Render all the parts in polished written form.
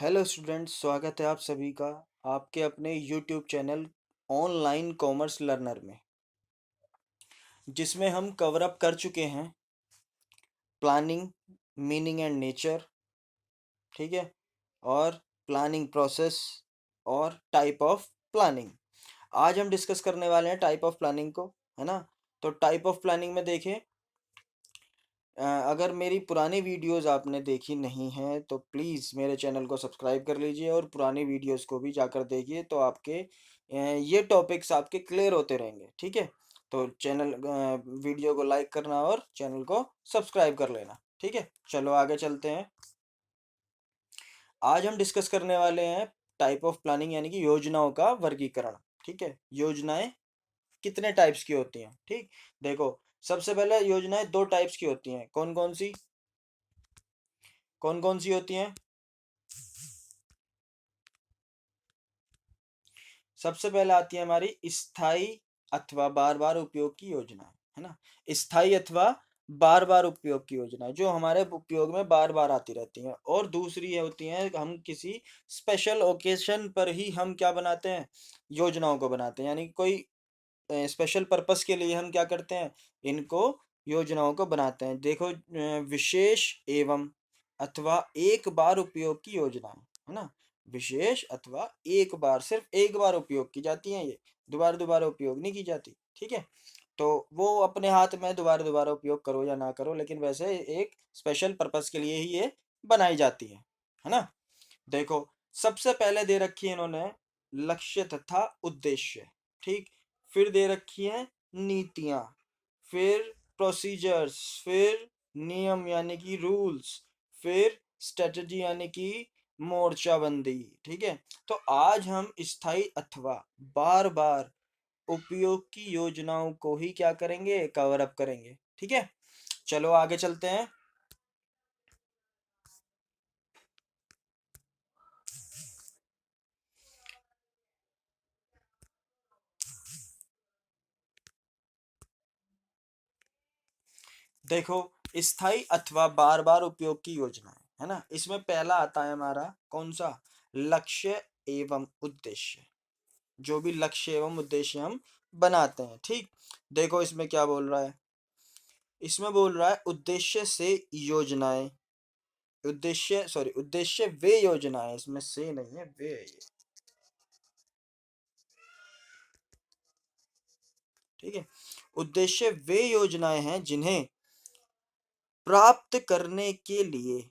Hello students, स्वागत है आप सभी का आपके अपने YouTube channel online commerce learner में, जिसमें हम कवर अप कर चुके हैं प्लानिंग, मीनिंग एंड नेचर। ठीक है। और प्लानिंग प्रोसेस और टाइप ऑफ प्लानिंग। आज हम डिस्कस करने वाले हैं टाइप ऑफ प्लानिंग को, है ना। तो टाइप ऑफ प्लानिंग में देखें, अगर मेरी पुरानी वीडियोस आपने देखी नहीं हैं तो प्लीज़ मेरे चैनल को सब्सक्राइब कर लीजिए और पुरानी वीडियोस को भी जाकर देखिए, तो आपके ये टॉपिक्स आपके क्लियर होते रहेंगे। ठीक है। तो वीडियो को लाइक करना और चैनल को सब्सक्राइब कर लेना। ठीक है, चलो आगे चलते हैं। आज हम डिस्कस करने वाले हैं टाइप ऑफ प्लानिंग, यानी कि योजनाओं का वर्गीकरण। ठीक है, योजनाएं कितने टाइप्स की होती हैं। ठीक, देखो, सबसे पहले योजनाएं दो टाइप्स की होती हैं। कौन कौन सी होती हैं? सबसे पहले आती है हमारी स्थायी अथवा बार बार उपयोग की योजना, है ना। स्थायी अथवा बार बार उपयोग की योजना जो हमारे उपयोग में बार बार आती रहती हैं। और दूसरी होती है, हम किसी स्पेशल ओकेशन पर ही हम क्या बनाते हैं, योजनाओं को बनाते हैं। यानी कोई स्पेशल पर्पस के लिए हम क्या करते हैं, इनको योजनाओं को बनाते हैं। देखो, विशेष एवं अथवा एक बार उपयोग की योजनाएं, है ना। विशेष अथवा एक बार, सिर्फ एक बार उपयोग की जाती हैं, ये दोबारा दोबारा उपयोग नहीं की जाती। ठीक है। तो वो अपने हाथ में, दोबारा दोबारा उपयोग करो या ना करो, लेकिन वैसे एक स्पेशल पर्पस के लिए ही ये बनाई जाती है ना। देखो, सबसे पहले दे रखी है इन्होंने लक्ष्य तथा उद्देश्य। ठीक। फिर दे रखी है नीतियां, फिर प्रोसीजर्स, फिर नियम यानी कि रूल्स, फिर स्ट्रेटजी यानी कि मोर्चाबंदी। ठीक है। तो आज हम स्थायी अथवा बार बार उपयोग की योजनाओं को ही क्या करेंगे, कवर अप करेंगे। ठीक है, चलो आगे चलते हैं। देखो, स्थायी अथवा बार बार उपयोग की योजना है ना। इसमें पहला आता है हमारा कौन सा, लक्ष्य एवं उद्देश्य। जो भी लक्ष्य एवं उद्देश्य हम बनाते हैं। ठीक। देखो, इसमें क्या बोल रहा है, इसमें बोल रहा है उद्देश्य से योजनाएं, उद्देश्य वे योजनाएं, इसमें से नहीं है, वे है ये। ठीक है। उद्देश्य वे योजनाएं हैं जिन्हें प्राप्त करने के लिए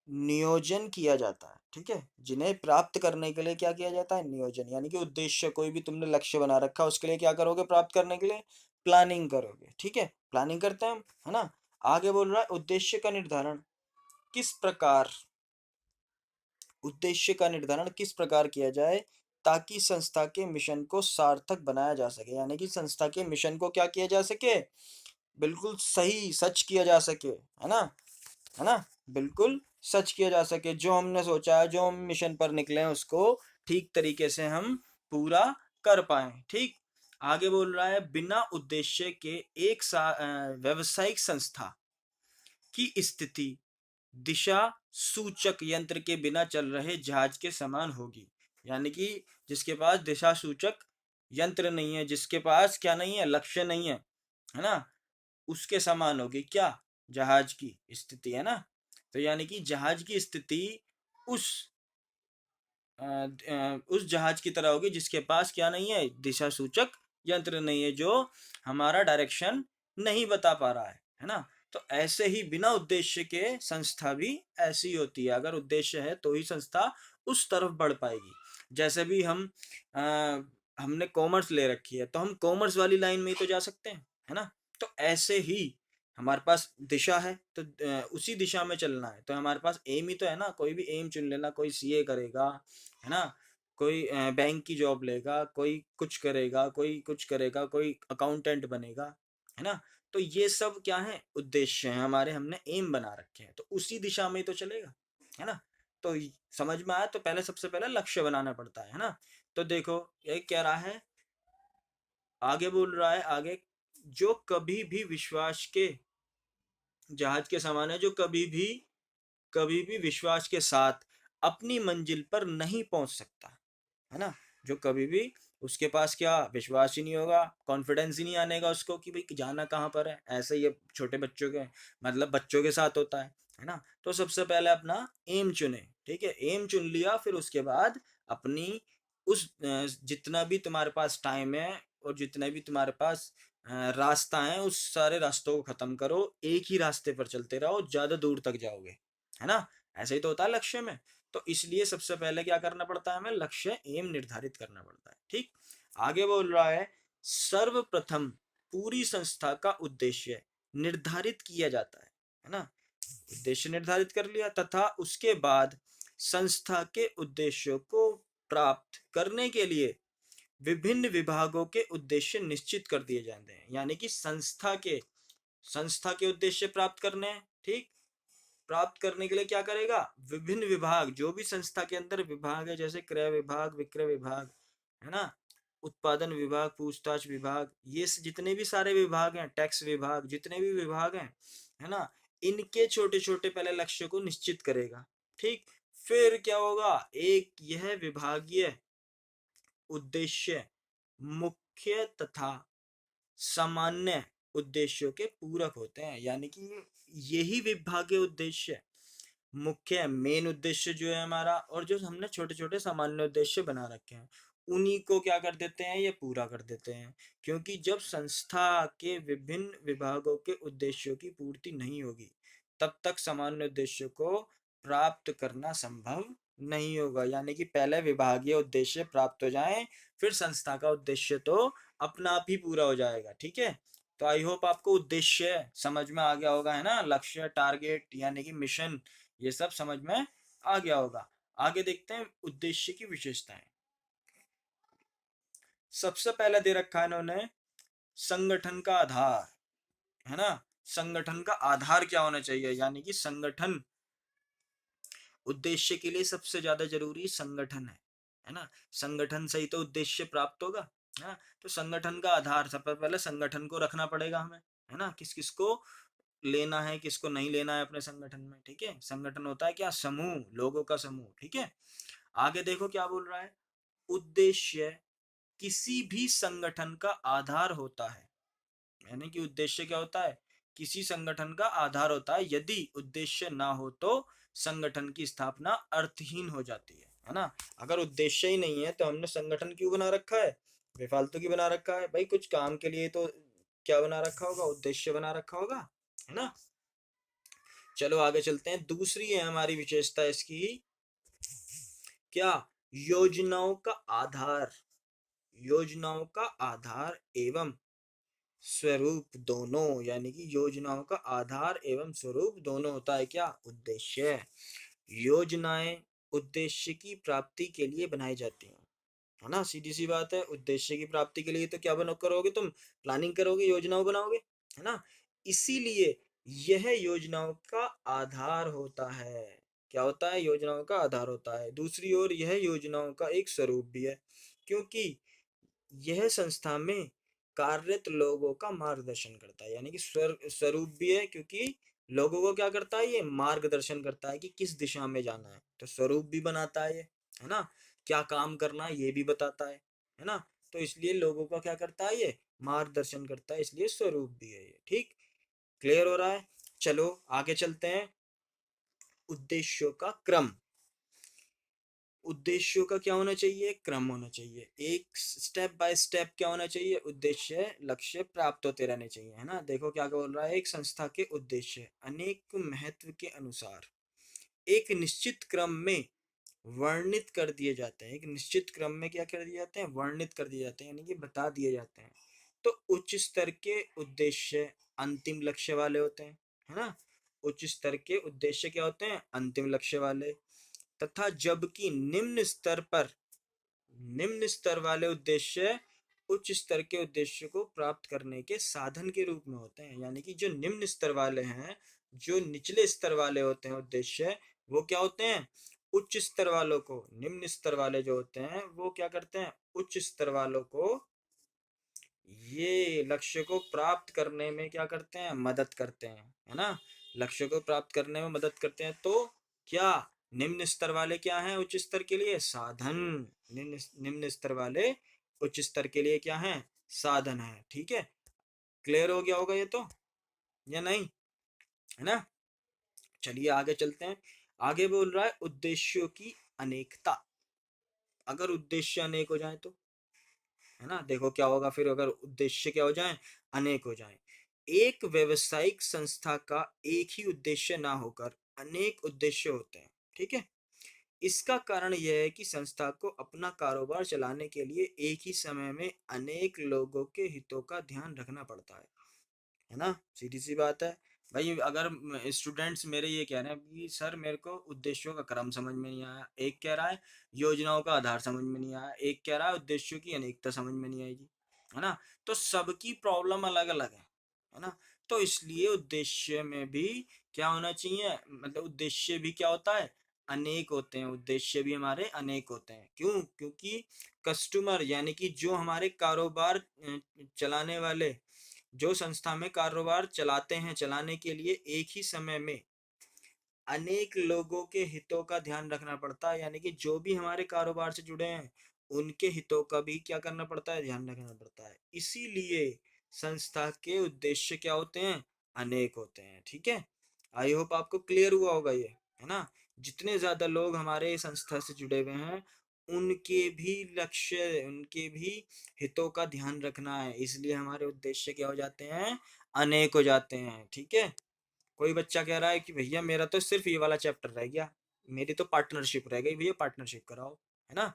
नियोजन किया जाता है। ठीक है, जिन्हें प्राप्त करने के लिए क्या किया जाता है, नियोजन। यानी कि उद्देश्य, कोई भी तुमने लक्ष्य बना रखा, उसके लिए क्या करोगे, प्राप्त करने के लिए प्लानिंग करोगे। ठीक है, प्लानिंग करते हैं हम, है ना। आगे बोल रहा है उद्देश्य का निर्धारण किस प्रकार, उद्देश्य का निर्धारण किस प्रकार किया जाए ताकि संस्था के मिशन को सार्थक बनाया जा सके। यानी कि संस्था के मिशन को क्या किया जा सके, बिल्कुल सही सच किया जा सके, है ना, बिल्कुल सच किया जा सके। जो हमने सोचा है, जो हम मिशन पर निकले हैं, उसको ठीक तरीके से हम पूरा कर पाए। ठीक। आगे बोल रहा है बिना उद्देश्य के एक व्यावसायिक संस्था की स्थिति दिशा सूचक यंत्र के बिना चल रहे जहाज के समान होगी। यानी कि जिसके पास दिशा सूचक यंत्र नहीं है, जिसके पास क्या नहीं है, लक्ष्य नहीं है ना, उसके समान होगी क्या, जहाज की स्थिति, है ना। तो यानी कि जहाज की स्थिति उस उस जहाज की तरह होगी जिसके पास क्या नहीं है, दिशा सूचक यंत्र नहीं है, जो हमारा डायरेक्शन नहीं बता पा रहा है ना। तो ऐसे ही बिना उद्देश्य के संस्था भी ऐसी होती है। अगर उद्देश्य है तो ही संस्था उस तरफ बढ़ पाएगी। जैसे भी अ, हमने कॉमर्स ले रखी है, तो हम कॉमर्स वाली लाइन में ही तो जा सकते हैं, है ना। तो ऐसे ही हमारे पास दिशा है, तो उसी दिशा में चलना है, तो हमारे पास एम ही तो है ना। कोई भी एम चुन लेना, कोई सीए करेगा, है ना, कोई बैंक की जॉब लेगा, कोई कुछ करेगा, कोई कुछ करेगा, कोई अकाउंटेंट बनेगा, है ना। तो ये सब क्या है, उद्देश्य हैं हमारे, हमने एम बना रखे हैं, तो उसी दिशा में ही तो चलेगा, है ना। तो समझ में आया। तो पहले, सबसे पहले लक्ष्य बनाना पड़ता है ना। तो देखो, ये कह रहा है, आगे बोल रहा है, आगे, जो कभी भी विश्वास के जहाज के समान है, जो कभी भी विश्वास के साथ अपनी मंजिल पर नहीं पहुंच सकता, है ना। जो कभी भी उसके पास क्या विश्वास ही नहीं होगा, कॉन्फिडेंस ही नहीं आने का उसको कि भाई जाना कहाँ पर है। ऐसे ही छोटे बच्चों के मतलब बच्चों के साथ होता है ना। तो सबसे पहले अपना एम चुने, ठीक है। एम चुन लिया, फिर उसके बाद अपनी उस जितना भी तुम्हारे पास टाइम है और जितने भी तुम्हारे पास रास्ता है, उस सारे रास्तों को खत्म करो, एक ही रास्ते पर चलते रहो, ज्यादा दूर तक जाओगे, है ना। ऐसे ही तो होता है लक्ष्य में। तो इसलिए सबसे पहले क्या करना पड़ता है, हमें लक्ष्य एम निर्धारित करना पड़ता है, ठीक। आगे बोल रहा है सर्वप्रथम पूरी संस्था का उद्देश्य निर्धारित किया जाता है ना। उद्देश्य निर्धारित कर लिया, तथा उसके बाद संस्था के उद्देश्यों को प्राप्त करने के लिए विभिन्न विभागों के उद्देश्य निश्चित कर दिए जाते हैं। यानी कि संस्था के उद्देश्य प्राप्त करने हैं, ठीक। प्राप्त करने के लिए क्या करेगा, विभिन्न विभाग, जो भी संस्था के अंदर विभाग है, जैसे क्रय विभाग, विक्रय विभाग, है ना, उत्पादन विभाग, पूछताछ विभाग, ये जितने भी सारे विभाग हैं, टैक्स विभाग, जितने भी विभाग हैं, है ना, इनके छोटे छोटे पहले लक्ष्य को निश्चित करेगा, ठीक। फिर क्या होगा, एक यह विभागीय उद्देश्य मुख्य तथा सामान्य उद्देश्यों के पूरक होते हैं। यानी कि यही विभागीय उद्देश्य मुख्य मेन उद्देश्य जो है हमारा, और जो हमने छोटे छोटे सामान्य उद्देश्य बना रखे हैं, उन्हीं को क्या कर देते हैं, ये पूरा कर देते हैं। क्योंकि जब संस्था के विभिन्न विभागों के उद्देश्यों की पूर्ति नहीं होगी, तब तक सामान्य उद्देश्य को प्राप्त करना संभव नहीं होगा। यानी कि पहले विभागीय उद्देश्य प्राप्त हो जाएं, फिर संस्था का उद्देश्य तो अपना आप ही पूरा हो जाएगा, ठीक है। तो आई होप आपको उद्देश्य समझ में आ गया होगा, है ना। लक्ष्य, टारगेट यानी कि मिशन, ये सब समझ में आ गया होगा। आगे देखते हैं उद्देश्य की विशेषताएं। सबसे पहले दे रखा है इन्होंने संगठन का आधार, है ना। संगठन का आधार क्या होना चाहिए, यानी कि संगठन, उद्देश्य के लिए सबसे ज्यादा जरूरी संगठन है ना। संगठन से ही तो उद्देश्य प्राप्त होगा, है ना। तो संगठन का आधार, सबसे पहले संगठन को रखना पड़ेगा हमें, है ना। किस किस को लेना है, किसको नहीं लेना है अपने संगठन में, ठीक है। संगठन होता है क्या, समूह, लोगों का समूह, ठीक है। आगे देखो क्या बोल रहा है, उद्देश्य किसी भी संगठन का आधार होता है। यानी कि उद्देश्य क्या होता है, किसी संगठन का आधार होता है। यदि उद्देश्य ना हो तो संगठन की स्थापना अर्थहीन हो जाती है ना। अगर उद्देश्य ही नहीं है तो हमने संगठन क्यों बना रखा है, बेफालतू की बना रखा है भाई। कुछ काम के लिए तो क्या बना रखा होगा, उद्देश्य बना रखा होगा, है ना। चलो आगे चलते हैं। दूसरी है हमारी विशेषता इसकी, क्या, योजनाओं का आधार। योजनाओं का आधार एवं स्वरूप दोनों, यानी कि योजनाओं का आधार एवं स्वरूप दोनों होता है क्या, उद्देश्य। योजनाएं उद्देश्य की प्राप्ति के लिए बनाई जाती हैं, है ना। सीधी सी बात है, उद्देश्य की प्राप्ति के लिए तो क्या बनो करोगे तुम, प्लानिंग करोगे, योजनाओं बनाओगे, है ना। इसीलिए यह योजनाओं का आधार होता है। क्या होता है, योजनाओं का आधार होता है। दूसरी ओर यह योजनाओं का एक स्वरूप भी है, क्योंकि यह संस्था में कार्यरत लोगों का मार्गदर्शन करता है। यानी कि स्वरूप भी है, क्योंकि लोगों को क्या करता है, ये मार्गदर्शन करता है कि किस दिशा में जाना है। तो स्वरूप भी बनाता है ये, है ना। क्या काम करना है ये भी बताता है ना। तो इसलिए लोगों का क्या करता है, ये मार्गदर्शन करता है, इसलिए स्वरूप भी है ये, ठीक। क्लियर हो रहा है। चलो आगे चलते हैं। उद्देश्यों का क्रम, उद्देश्यों का क्या होना चाहिए, क्रम होना चाहिए। एक स्टेप बाय स्टेप क्या होना चाहिए, उद्देश्य लक्ष्य प्राप्त होते रहने चाहिए, है ना। देखो क्या बोल रहा है, एक संस्था के उद्देश्य अनेक महत्व के अनुसार एक निश्चित क्रम में वर्णित कर दिए जाते हैं। एक निश्चित क्रम में क्या कर दिए जाते हैं, वर्णित कर दिए जाते हैं, यानी कि बता दिए जाते हैं। तो उच्च स्तर के उद्देश्य अंतिम लक्ष्य वाले होते हैं, है ना। उच्च स्तर के उद्देश्य क्या होते हैं, अंतिम लक्ष्य वाले। तथा जबकि निम्न स्तर वाले उद्देश्य उच्च स्तर के उद्देश्य को प्राप्त करने के साधन के रूप में होते हैं। यानी कि जो निम्न स्तर वाले हैं, जो निचले स्तर वाले होते हैं उद्देश्य, वो क्या होते हैं, उच्च स्तर वालों को, निम्न स्तर वाले जो होते हैं वो क्या करते हैं, उच्च स्तर वालों को ये लक्ष्य को प्राप्त करने में क्या करते हैं, मदद करते हैं, है ना। लक्ष्य को प्राप्त करने में मदद करते हैं। तो क्या, निम्न स्तर वाले क्या हैं उच्च स्तर के लिए? साधन। निम्न निम्न स्तर वाले उच्च स्तर के लिए क्या है? साधन है। ठीक है, क्लियर हो गया होगा ये तो, या नहीं? है ना? चलिए आगे चलते हैं। आगे बोल रहा है उद्देश्यों की अनेकता। अगर उद्देश्य अनेक हो जाए तो, है ना, देखो क्या होगा फिर अगर उद्देश्य क्या हो जाए? अनेक हो जाए। एक व्यवसायिक संस्था का एक ही उद्देश्य ना होकर अनेक उद्देश्य होते हैं। ठीक है, इसका कारण यह है कि संस्था को अपना कारोबार चलाने के लिए एक ही समय में अनेक लोगों के हितों का ध्यान रखना पड़ता है ना? सीधी सी बात है भाई। अगर स्टूडेंट्स मेरे ये कह रहे हैं कि सर मेरे को उद्देश्यों का क्रम समझ में नहीं आया, एक कह रहा है योजनाओं का आधार समझ में नहीं आया, एक कह रहा है उद्देश्यों की अनेकता समझ में नहीं आएगी, है ना? तो सबकी प्रॉब्लम अलग अलग है ना? तो इसलिए उद्देश्य में भी क्या होना चाहिए, मतलब उद्देश्य भी क्या होता है? अनेक होते हैं। उद्देश्य भी हमारे अनेक होते हैं। क्यों? क्योंकि कस्टमर यानी कि जो हमारे कारोबार चलाने वाले, जो संस्था में कारोबार चलाते हैं, चलाने के लिए एक ही समय में अनेक लोगों के हितों का ध्यान रखना पड़ता है। यानी कि जो भी हमारे कारोबार से जुड़े हैं उनके हितों का भी क्या करना पड़ता है? ध्यान रखना पड़ता है। इसीलिए संस्था के उद्देश्य क्या होते हैं? अनेक होते हैं। ठीक है, आई होप आपको क्लियर हुआ होगा ये, है ना? जितने ज्यादा लोग हमारे संस्था से जुड़े हुए हैं उनके भी लक्ष्य, उनके भी हितों का ध्यान रखना है। इसलिए हमारे उद्देश्य क्या हो जाते हैं? अनेक हो जाते हैं। ठीक है, कोई बच्चा कह रहा है कि भैया मेरा तो सिर्फ ये वाला चैप्टर रह गया, मेरी तो पार्टनरशिप रह गई, भैया पार्टनरशिप कराओ, है ना?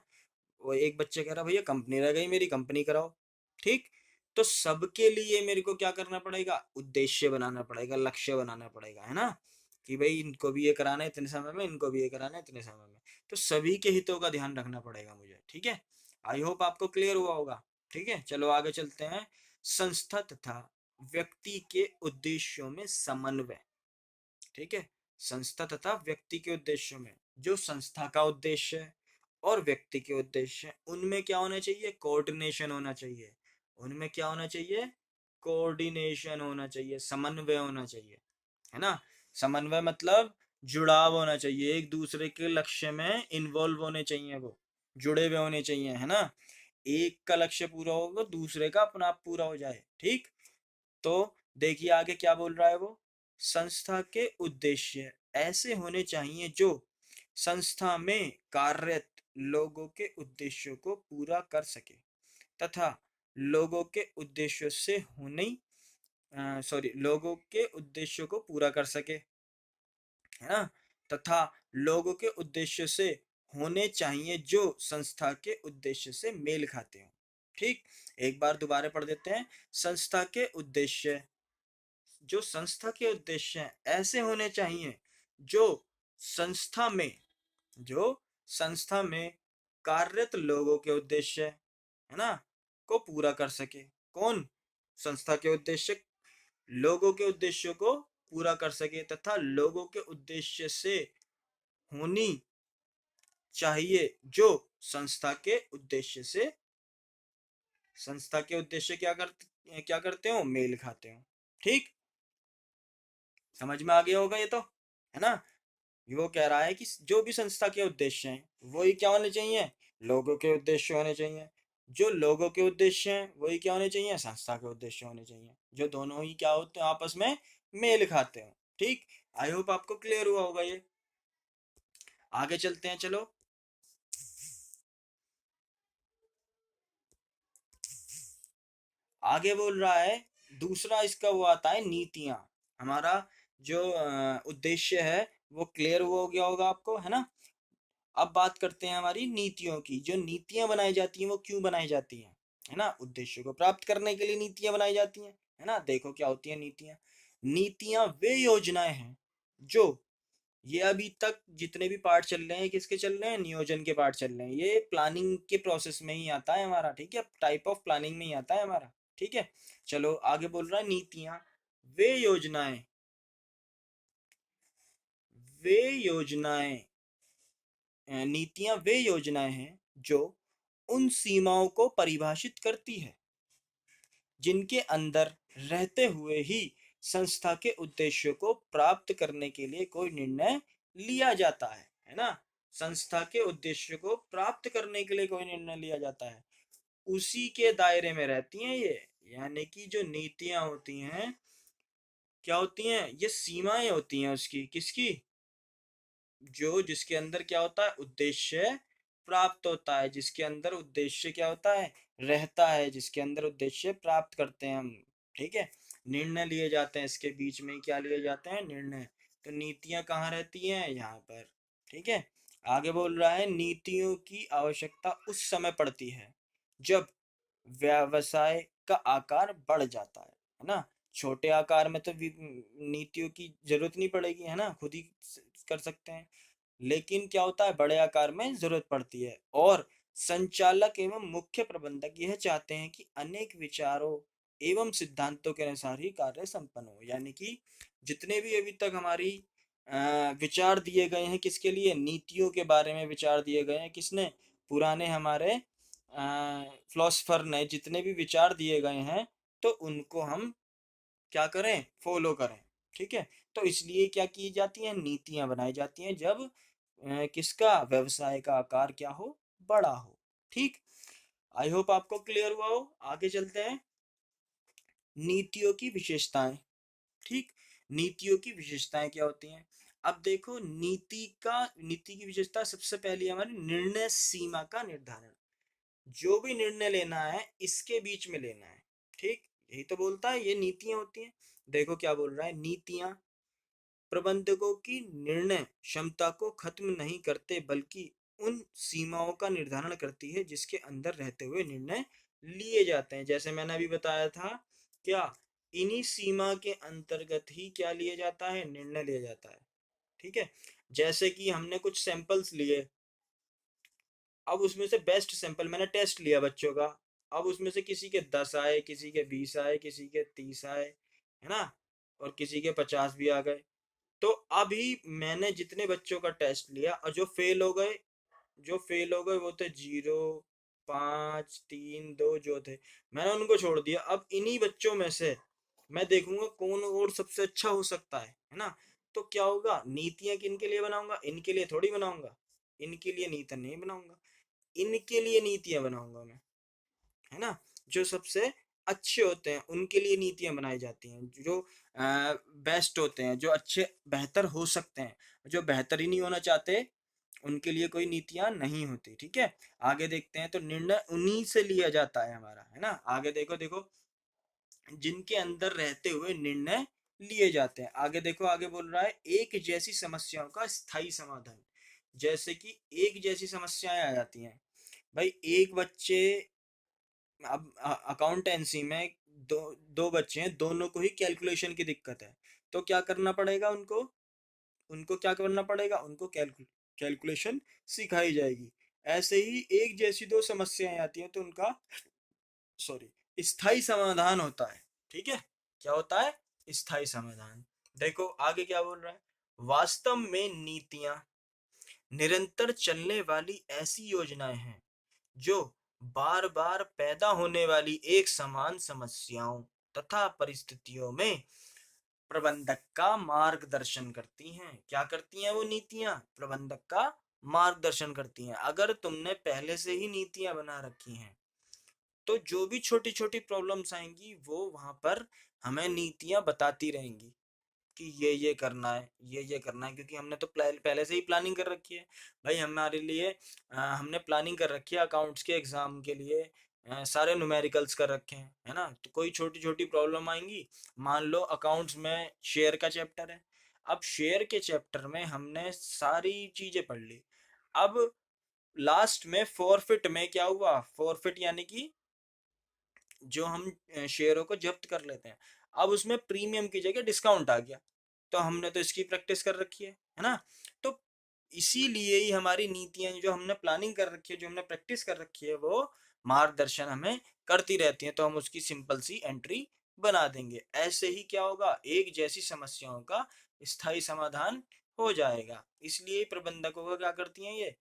वो एक बच्चे कह रहा भैया कंपनी रह गई मेरी, कंपनी कराओ। ठीक, तो सबके लिए मेरे को क्या करना पड़ेगा? उद्देश्य बनाना पड़ेगा, लक्ष्य बनाना पड़ेगा, है ना? कि भाई इनको भी ये कराना है इतने समय में, इनको भी ये कराना है इतने समय में। तो सभी के हितों का ध्यान रखना पड़ेगा मुझे। ठीक है, आई होप आपको क्लियर हुआ होगा। ठीक है, चलो आगे चलते हैं। संस्था तथा व्यक्ति के उद्देश्यों में समन्वय। ठीक है, संस्था तथा व्यक्ति के उद्देश्यों में, जो संस्था का उद्देश्य है और व्यक्ति के उद्देश्य है, उनमें क्या होना चाहिए? कोऑर्डिनेशन होना चाहिए। उनमें क्या होना चाहिए? कोऑर्डिनेशन होना चाहिए, समन्वय होना चाहिए, है ना? समन्वय मतलब जुड़ाव होना चाहिए, एक दूसरे के लक्ष्य में इन्वॉल्व होने चाहिए, वो जुड़े हुए होने चाहिए, है ना? एक का लक्ष्य पूरा होगा दूसरे का अपना आप पूरा हो जाए। ठीक, तो देखिए आगे क्या बोल रहा है वो। संस्था के उद्देश्य ऐसे होने चाहिए जो संस्था में कार्यरत लोगों के उद्देश्यों को पूरा कर सके तथा लोगों के उद्देश्यों से होने सॉरी लोगों के उद्देश्यों को पूरा कर सके, है ना? तथा लोगों के उद्देश्य से होने चाहिए जो संस्था के उद्देश्य से मेल खाते हो। ठीक, एक बार दोबारा पढ़ देते हैं। संस्था के उद्देश्य, जो संस्था के उद्देश्य हैं ऐसे होने चाहिए जो संस्था में, जो संस्था में कार्यरत लोगों के उद्देश्य, है ना, को पूरा कर सके। कौन? संस्था के उद्देश्य लोगों के उद्देश्यों को पूरा कर सके तथा लोगों के उद्देश्य से होनी चाहिए जो संस्था के उद्देश्य से, संस्था के उद्देश्य क्या करते हो? मेल खाते हो। ठीक, समझ में आ गया होगा ये तो, है ना? वो कह रहा है कि जो भी संस्था के उद्देश्य हैं वही क्या होने चाहिए? लोगों के उद्देश्य होने चाहिए। जो लोगों के उद्देश्य हैं वही क्या होने चाहिए? संस्था के उद्देश्य होने चाहिए, जो दोनों ही क्या होते हैं? आपस में मेल खाते हैं। ठीक, आई होप आपको क्लियर हुआ होगा ये। आगे चलते हैं, चलो। आगे बोल रहा है दूसरा इसका वो आता है नीतियां। हमारा जो उद्देश्य है वो क्लियर हुआ हो गया होगा आपको, है ना? अब बात करते हैं हमारी नीतियों की। जो नीतियां बनाई जाती हैं वो क्यों बनाई जाती हैं? है ना, उद्देश्य को प्राप्त करने के लिए नीतियां बनाई जाती हैं, है ना? देखो क्या होती है नीतियां। नीतियां वे योजनाएं हैं जो, ये अभी तक जितने भी पार्ट चल रहे हैं किसके चल रहे हैं? नियोजन के पार्ट चल रहे हैं। ये प्लानिंग के प्रोसेस में ही आता है हमारा। ठीक है, टाइप ऑफ प्लानिंग में ही आता है हमारा। ठीक है, चलो आगे बोल रहा है नीतियां वे योजनाएं, वे योजनाएं नीतियां वे योजनाएं हैं जो उन सीमाओं को परिभाषित करती है जिनके अंदर रहते हुए ही संस्था के उद्देश्यों को प्राप्त करने के लिए कोई निर्णय लिया जाता है। है ना, संस्था के उद्देश्य को प्राप्त करने के लिए कोई निर्णय लिया जाता है, उसी के दायरे में रहती हैं ये। यानी कि जो नीतियां होती हैं क्या होती हैं, ये सीमाएं होती हैं उसकी, किसकी, जो जिसके अंदर क्या होता है, उद्देश्य प्राप्त होता है, जिसके अंदर उद्देश्य क्या होता है, रहता है, जिसके अंदर उद्देश्य प्राप्त करते हैं हम। ठीक है, निर्णय लिए जाते हैं, इसके बीच में ही क्या लिए जाते हैं, निर्णय। तो नीतियां कहाँ रहती हैं, यहाँ पर। ठीक है, आगे बोल रहा है, नीतियों की आवश्यकता उस समय पड़ती है जब व्यवसाय का आकार बढ़ जाता है ना। छोटे आकार में तो नीतियों की जरूरत नहीं पड़ेगी, है ना, खुद ही कर सकते हैं। लेकिन क्या होता है, बड़े आकार में जरूरत पड़ती है। और संचालक एवं मुख्य प्रबंधक यह चाहते हैं कि अनेक विचारों एवं सिद्धांतों के अनुसार ही कार्य संपन्न हो। यानी कि जितने भी अभी तक हमारी विचार दिए गए हैं, किसके लिए, नीतियों के बारे में विचार दिए गए हैं, किसने, पुराने हमारे फिलोसफर ने जितने भी विचार दिए गए हैं, तो उनको हम क्या करें, फॉलो करें। ठीक है, तो इसलिए क्या की जाती है, नीतियां बनाई जाती हैं जब किसका, व्यवसाय का आकार क्या हो, बड़ा हो। ठीक, आई होप आपको क्लियर हुआ हो। आगे चलते हैं, नीतियों की विशेषताएं। ठीक, नीतियों की विशेषताएं क्या होती हैं। अब देखो, नीति की विशेषता सबसे पहली हमारी निर्णय सीमा का निर्धारण। जो भी निर्णय लेना है इसके बीच में लेना है। ठीक, यही तो बोलता है, ये नीतियां होती हैं। देखो क्या बोल रहा है, नीतियां प्रबंधकों की निर्णय क्षमता को खत्म नहीं करते, बल्कि उन सीमाओं का निर्धारण करती है जिसके अंदर रहते हुए निर्णय लिए जाते हैं। जैसे मैंने अभी बताया था, क्या, इन्हीं सीमा के अंतर्गत ही क्या लिया जाता है, निर्णय लिया जाता है। ठीक है, जैसे कि हमने कुछ सैंपल्स लिए, अब उसमें से बेस्ट सैंपल मैंने टेस्ट लिया बच्चों का, अब उसमें से किसी के 10 आए, किसी के 20 आए, किसी के 30 आए, है ना, और किसी के 50 भी आ गए। तो अभी मैंने जितने बच्चों का टेस्ट लिया, और जो फेल हो गए वो थे 0, 5, 3, 2 जो थे, मैंने उनको छोड़ दिया। अब इन्हीं बच्चों में से मैं देखूंगा कौन और सबसे अच्छा हो सकता है ना। तो क्या होगा, नीतियां किन के लिए बनाऊंगा, इनके लिए थोड़ी बनाऊंगा, इनके लिए नीति नहीं बनाऊंगा, इनके लिए नीतियां बनाऊंगा मैं, है ना। जो सबसे अच्छे होते हैं उनके लिए नीतियां बनाई जाती हैं, जो बेस्ट होते हैं, जो अच्छे बेहतर हो सकते हैं, जो बेहतर ही नहीं होना चाहते, उनके लिए कोई नीतियां नहीं होती। ठीक है, आगे देखते हैं, तो निर्णय उन्हीं से लिया जाता है हमारा, है ना। आगे देखो देखो, जिनके अंदर रहते हुए निर्णय लिए जाते हैं। आगे देखो, आगे बोल रहा है, एक जैसी समस्याओं का स्थायी समाधान। जैसे कि एक जैसी समस्याएं आ जाती हैं, भाई एक बच्चे, अब अकाउंटेंसी में दो दो बच्चे हैं, दोनों को ही कैलकुलेशन की दिक्कत है। तो क्या करना पड़ेगा उनको, क्या करना पड़ेगा उनको, कैलकुलेशन सिखाई जाएगी। ऐसे ही एक जैसी दो समस्याएं आती हैं तो उनका, सॉरी, स्थायी समाधान होता है। ठीक है, क्या होता है, स्थायी समाधान। देखो आगे क्या बोल रहा है, वास्तव में नीतियां निरंतर चलने वाली ऐसी योजनाएं हैं जो बार बार पैदा होने वाली एक समान समस्याओं तथा परिस्थितियों में प्रबंधक का मार्गदर्शन करती हैं। क्या करती हैं वो नीतियां, प्रबंधक का मार्गदर्शन करती हैं। अगर तुमने पहले से ही नीतियां बना रखी हैं, तो जो भी छोटी छोटी प्रॉब्लम्स आएंगी वो वहां पर हमें नीतियां बताती रहेंगी कि ये करना है, ये करना है, क्योंकि हमने तो पहले से ही प्लानिंग कर रखी है। भाई हमारे लिए हमने प्लानिंग कर रखी है अकाउंट्स के एग्जाम के लिए, सारे न्यूमेरिकल्स कर रखे हैं, है ना। तो कोई छोटी छोटी प्रॉब्लम आएंगी, मान लो अकाउंट्स में शेयर का चैप्टर है, अब शेयर के चैप्टर में हमने सारी चीजें पढ़ ली। अब लास्ट में फॉरफिट में क्या हुआ, फॉरफिट यानी कि जो हम शेयरों को जब्त कर लेते हैं, अब उसमें प्रीमियम की जगह डिस्काउंट आ गया, तो हमने तो इसकी प्रैक्टिस कर रखी है ना। तो इसीलिए ही हमारी नीतियां, जो हमने प्लानिंग कर रखी है, जो हमने प्रैक्टिस कर रखी है, वो मार्गदर्शन हमें करती रहती है, तो हम उसकी सिंपल सी एंट्री बना देंगे। ऐसे ही क्या होगा, एक जैसी समस्याओं का स्थायी समाधान हो जाएगा। इसलिए प्रबंधकों का क्या करती हैं ये,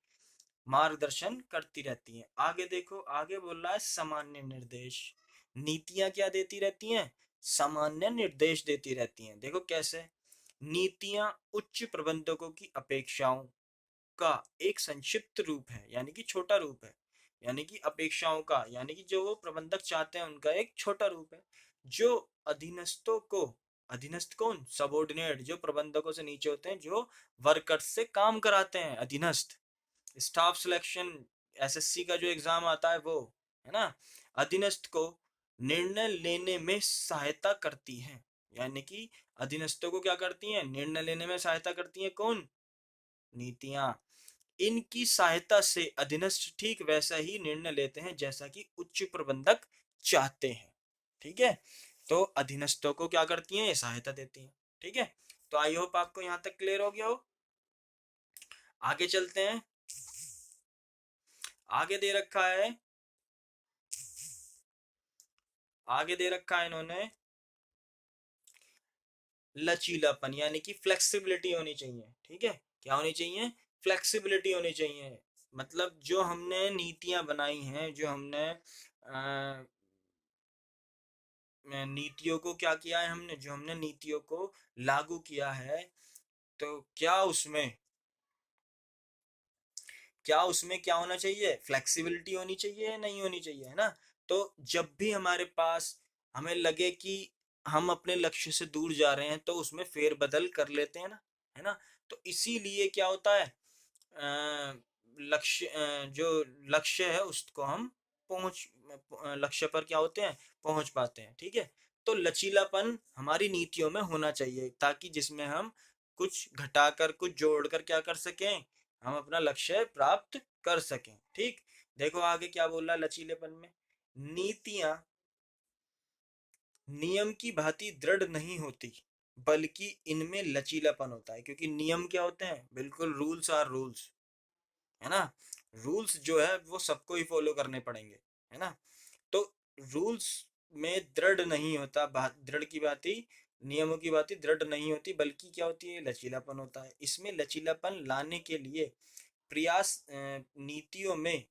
मार्गदर्शन करती रहती हैं। आगे देखो, आगे बोल रहा है सामान्य निर्देश। नीतियां क्या देती रहती हैं, सामान्य निर्देश देती रहती हैं। देखो कैसे, नीतियां उच्च प्रबंधकों की अपेक्षाओं का एक संक्षिप्त रूप है, यानी कि छोटा रूप है, यानी कि अपेक्षाओं का, यानी कि जो वो प्रबंधक चाहते हैं उनका एक छोटा रूप है, जो अधीनस्थों को, अधीनस्थ कौन, सबोर्डिनेट, जो प्रबंधकों से नीचे होते हैं, जो वर्कर्स से काम कराते हैं, अधीनस्थ। स्टाफ सिलेक्शन, एसएससी का जो एग्जाम आता है वो, है ना, अधीनस्थ को निर्णय लेने में सहायता करती है, यानी कि अधीनस्थों को क्या करती हैं, निर्णय लेने में सहायता करती हैं, कौन, नीतियां। इनकी सहायता से अधीनस्थ ठीक वैसा ही निर्णय लेते हैं जैसा कि उच्च प्रबंधक चाहते हैं। ठीक है, तो अधीनस्थों को क्या करती हैं, ये सहायता देती हैं। ठीक है, तो आई होप आपको यहां तक क्लियर हो गया हो। आगे चलते हैं, आगे दे रखा है, आगे दे रखा है इन्होंने लचीलापन, यानी कि फ्लेक्सिबिलिटी होनी चाहिए। ठीक है, क्या होनी चाहिए, फ्लेक्सिबिलिटी होनी चाहिए। मतलब जो हमने नीतियां बनाई हैं, जो हमने नीतियों को क्या किया है, हमने जो हमने नीतियों को लागू किया है, तो क्या उसमें क्या होना चाहिए, फ्लेक्सिबिलिटी होनी चाहिए या नहीं होनी चाहिए, है ना। तो जब भी हमारे पास हमें लगे कि हम अपने लक्ष्य से दूर जा रहे हैं तो उसमें फेरबदल कर लेते हैं ना, है ना। तो इसीलिए क्या होता है, लक्ष्य, जो लक्ष्य है उसको हम पहुंच लक्ष्य पर क्या होते हैं, पहुंच पाते हैं। ठीक है, तो लचीलापन हमारी नीतियों में होना चाहिए, ताकि जिसमें हम कुछ घटाकर कुछ जोड़कर क्या कर सकें, हम अपना लक्ष्य प्राप्त कर सकें। ठीक, देखो आगे क्या बोल रहा है लचीलेपन में, नीतियां नियम की भांति दृढ़ नहीं होती, बल्कि इनमें लचीलापन होता है। क्योंकि नियम क्या होते हैं, बिल्कुल रूल्स आर रूल्स, है ना। रूल्स जो है वो सबको ही फॉलो करने पड़ेंगे, है ना। तो रूल्स में दृढ़ नहीं होता, दृढ़ की बात ही, नियमों की बात ही दृढ़ नहीं होती, बल्कि क्या होती है, लचीलापन होता है। इसमें लचीलापन लाने के लिए प्रयास, नीतियों में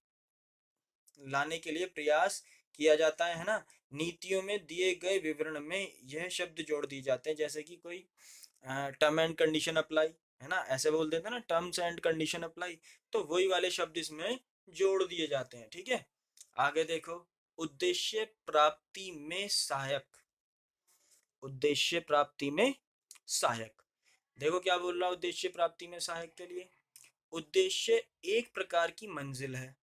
लाने के लिए प्रयास किया जाता है ना। नीतियों में दिए गए विवरण में यह शब्द जोड़ दिए जाते हैं, जैसे कि कोई टर्म एंड कंडीशन अप्लाई, है ना, ऐसे बोल देते हैं ना, टर्म्स एंड कंडीशन अप्लाई, तो वही वाले शब्द इसमें जोड़ दिए जाते हैं। ठीक है, आगे देखो, उद्देश्य प्राप्ति में सहायक, उद्देश्य प्राप्ति में सहायक, देखो क्या बोल रहा है उद्देश्य प्राप्ति में सहायक के लिए, उद्देश्य एक प्रकार की मंजिल है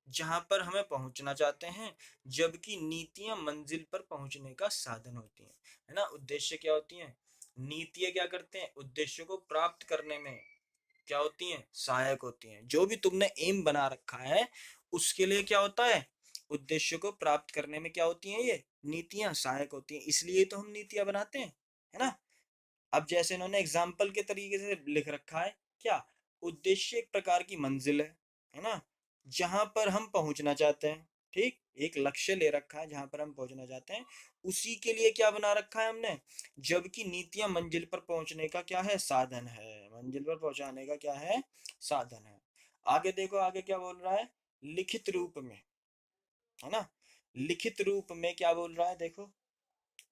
जहां पर हमें पहुंचना चाहते हैं, जबकि नीतियां मंजिल पर पहुंचने का साधन होती हैं, है ना। उद्देश्य क्या होती हैं, नीतियां क्या करते हैं, उद्देश्य को प्राप्त करने में क्या होती हैं, सहायक होती हैं। जो भी तुमने एम बना रखा है उसके लिए क्या होता है, उद्देश्य को प्राप्त करने में क्या होती हैं, ये नीतियां सहायक होती हैं, इसलिए तो हम नीतियां बनाते हैं, है ना। अब जैसे इन्होंने एग्जाम्पल के तरीके से लिख रखा है, क्या, उद्देश्य एक प्रकार की मंजिल है ना, जहां पर हम पहुंचना चाहते हैं। ठीक, एक लक्ष्य ले रखा है जहां पर हम पहुंचना चाहते हैं, उसी के लिए क्या बना रखा है हमने, जबकि नीतियां मंजिल पर पहुंचने का क्या है, साधन है, मंजिल पर पहुंचाने का क्या है, साधन है। आगे देखो, आगे क्या बोल रहा है, लिखित रूप में, है ना, लिखित रूप में क्या बोल रहा है, देखो,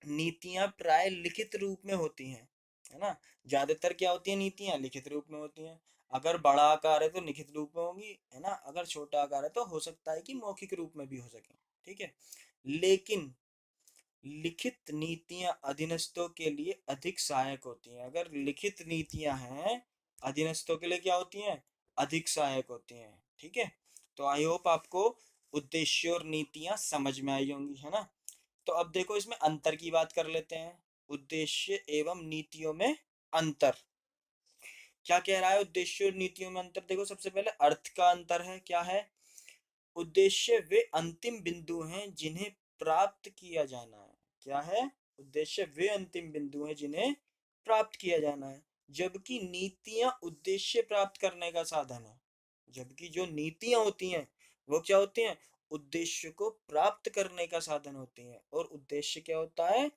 नीतियां प्राय लिखित रूप में होती हैं, है ना। ज्यादातर क्या होती है, नीतियां लिखित रूप में होती हैं। अगर बड़ा आकार है तो लिखित रूप में होंगी, है ना, अगर छोटा आकार है तो हो सकता है कि मौखिक रूप में भी हो सके। ठीक है, लेकिन लिखित नीतियां अधीनस्थों के लिए अधिक सहायक होती हैं। अगर लिखित नीतियां हैं, अधीनस्थों के लिए क्या होती हैं, अधिक सहायक होती हैं। ठीक है, तो आई होप आपको उद्देश्य और नीतियां समझ में आई होंगी, है ना। तो अब देखो इसमें अंतर की बात कर लेते हैं, उद्देश्य एवं नीतियों में अंतर। क्या कह रहा है, उद्देश्य और नीतियों में अंतर, देखो सबसे पहले अर्थ का अंतर है, क्या है, उद्देश्य वे अंतिम बिंदु हैं जिन्हें प्राप्त किया जाना है। क्या है, उद्देश्य वे अंतिम बिंदु हैं जिन्हें प्राप्त किया जाना है, जबकि नीतियां उद्देश्य प्राप्त करने का साधन है। जबकि जो नीतियां होती हैं वो क्या होती हैं, उद्देश्य को प्राप्त करने का साधन होती हैं, और उद्देश्य क्या होता है,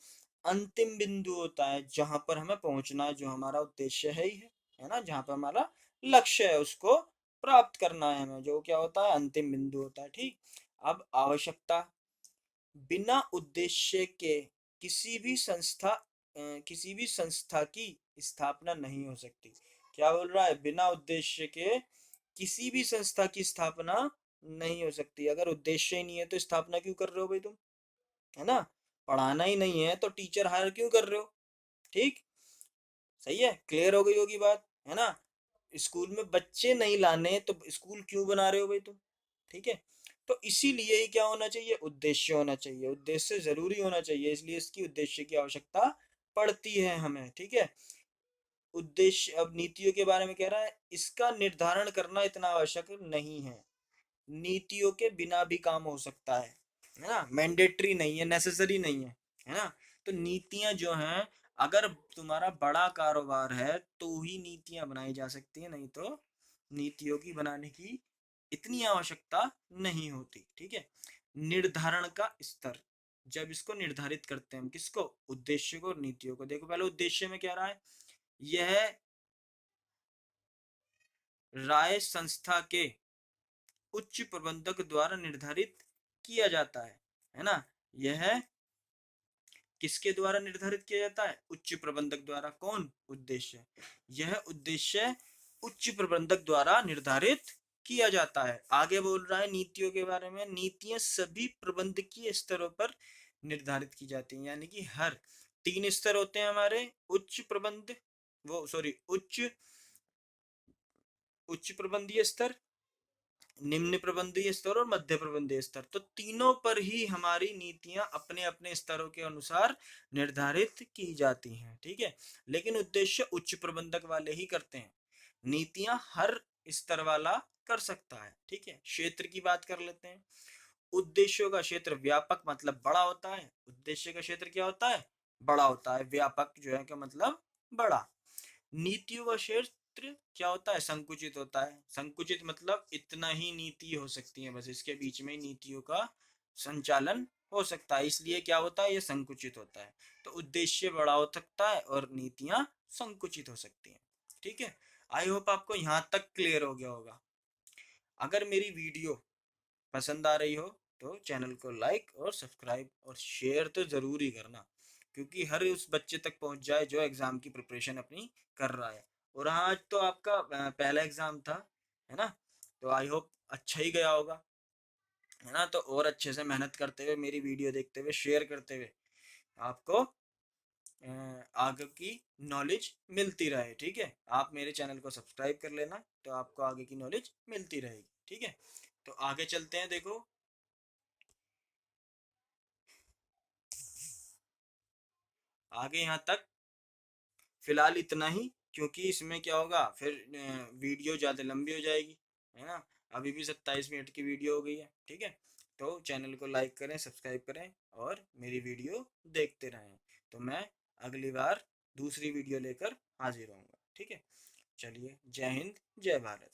अंतिम बिंदु होता है जहां पर हमें पहुंचना है, जो हमारा उद्देश्य है ही है ना, जहां पर हमारा लक्ष्य है उसको प्राप्त करना है हमें, जो क्या होता है, अंतिम बिंदु होता है। ठीक, अब आवश्यकता, बिना उद्देश्य के किसी भी संस्था की स्थापना नहीं हो सकती। क्या बोल रहा है, बिना उद्देश्य के किसी भी संस्था की स्थापना नहीं हो सकती। अगर उद्देश्य ही नहीं है तो स्थापना क्यों कर रहे हो भाई तुम, है ना। पढ़ाना ही नहीं है तो टीचर हायर क्यों कर रहे हो। ठीक, सही है, क्लियर हो गई होगी बात, है ना। स्कूल में बच्चे नहीं लाने तो स्कूल क्यों बना रहे हो भाई तुम। ठीक है, तो इसीलिए ही क्या होना चाहिए, उद्देश्य होना चाहिए, उद्देश्य जरूरी होना चाहिए, इसलिए इसकी उद्देश्य की आवश्यकता पड़ती है हमें। ठीक है, उद्देश्य अब नीतियों के बारे में कह रहा है, इसका निर्धारण करना इतना आवश्यक नहीं है, नीतियों के बिना भी काम हो सकता है ना। मैंडेटरी नहीं है, नेसेसरी नहीं है ना। तो नीतियां जो हैं, अगर तुम्हारा बड़ा कारोबार है तो ही नीतियां बनाई जा सकती हैं, नहीं तो नीतियों की बनाने की इतनी आवश्यकता नहीं होती। ठीक है, निर्धारण का स्तर, जब इसको निर्धारित करते हैं हम, किसको, उद्देश्य को और नीतियों को। देखो पहले उद्देश्य में क्या रहा है, यह राय संस्था के उच्च प्रबंधक द्वारा निर्धारित किया जाता है ना। यह किसके द्वारा निर्धारित किया जाता है, उच्च प्रबंधक द्वारा। कौन, उद्देश्य, यह उद्देश्य उच्च प्रबंधक द्वारा निर्धारित किया जाता है। आगे बोल रहा है नीतियों के बारे में, नीतियां सभी प्रबंधकीय स्तरों पर निर्धारित की जाती हैं, यानी कि हर 3 स्तर होते हैं हमारे, उच्च प्रबंध, वो सॉरी उच्च प्रबंधीय स्तर, निम्न प्रबंधीय स्तर और मध्य प्रबंधीय स्तर। तो तीनों पर ही हमारी नीतियां अपने अपने स्तरों के अनुसार निर्धारित की जाती हैं। ठीक है, लेकिन उद्देश्य उच्च प्रबंधक वाले ही करते हैं, नीतियां हर स्तर वाला कर सकता है। ठीक है, क्षेत्र की बात कर लेते हैं। उद्देश्यों का क्षेत्र व्यापक मतलब बड़ा होता है, उद्देश्य का क्षेत्र क्या होता है, बड़ा होता है, व्यापक जो है क्या मतलब बड़ा। नीतियों का क्षेत्र क्या होता है, संकुचित होता है, संकुचित मतलब इतना ही नीति हो सकती है, बस इसके बीच में नीतियों का संचालन हो सकता है, इसलिए क्या होता है, ये संकुचित होता है। तो उद्देश्य बड़ा हो सकता है और नीतियां संकुचित हो सकती हैं। ठीक है, आई होप आपको यहाँ तक क्लियर हो गया होगा। अगर मेरी वीडियो पसंद आ रही हो तो चैनल को लाइक और सब्सक्राइब और शेयर तो जरूर ही करना, क्योंकि हर उस बच्चे तक पहुंच जाए जो एग्जाम की प्रिपरेशन अपनी कर रहा है। और हाँ, आज तो आपका पहला एग्जाम था, है ना, तो आई होप अच्छा ही गया होगा, है ना। तो और अच्छे से मेहनत करते हुए, मेरी वीडियो देखते हुए, शेयर करते हुए आपको आगे की नॉलेज मिलती रहे। ठीक है, आप मेरे चैनल को सब्सक्राइब कर लेना, तो आपको आगे की नॉलेज मिलती रहेगी। ठीक है, तो आगे चलते हैं। देखो आगे यहाँ तक फिलहाल इतना ही, क्योंकि इसमें क्या होगा फिर वीडियो ज़्यादा लंबी हो जाएगी, है ना। अभी भी 27 मिनट की वीडियो हो गई है। ठीक है, तो चैनल को लाइक करें, सब्सक्राइब करें और मेरी वीडियो देखते रहें, तो मैं अगली बार दूसरी वीडियो लेकर हाजिर होऊंगा। ठीक है, चलिए, जय हिंद, जय भारत।